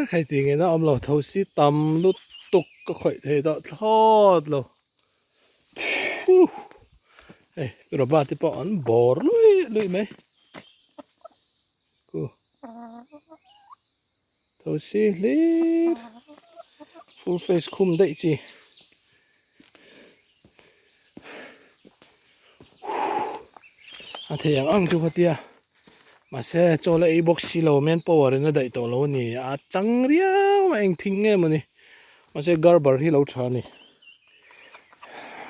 khai tiếng nghe nó ông lò thâu xí tầm lút tục có khỏi thế đó thót lò ê rồi bà thì bỏ ăn bò lưỡi mấy thâu xí lít full face khum đấy chị thì ăn thu phát tia mà sẽ cho lại box xí lô men power nó đẩy tổ lô nè chẳng riêng mà anh thinh nghe mà nè mà sẽ garber hi lâu chả nè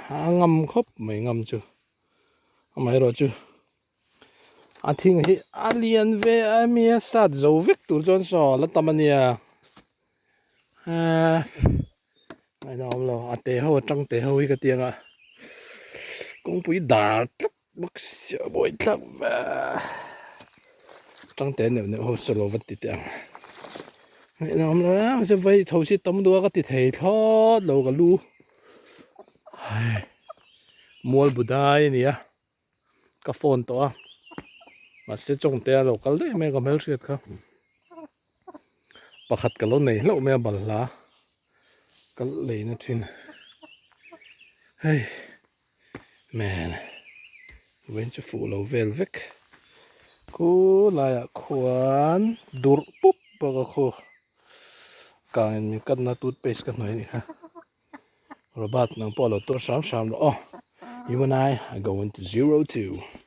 ngâm khóc mày ngâm chưa mày rồi chưa thinh hi alien về mía sát dấu vết tụi con sò là tầm này mày nói là tê hậu trăng tê hậu cái tiếng cũng bị đá bức xịa bội lắm trăng tê nếu hậu solo vật tí tiếng mày nói là sẽ vậy thầu sĩ tấm đua cái tí thầy thót lâu cái lu mua bù đai nè cái phone to mà sẽ trông tê lâu cái đấy mày có mấy chuyện không bắt cái lâu này lâu mày bảo là cái lấy nó chuyện hey man when you follow velvet cô lại khoan dur pup bao cô càng cần na toothpaste cái này ha rồi bắt nó bỏ lỡ tôi sắm sắm rồi oh you and I are going to 02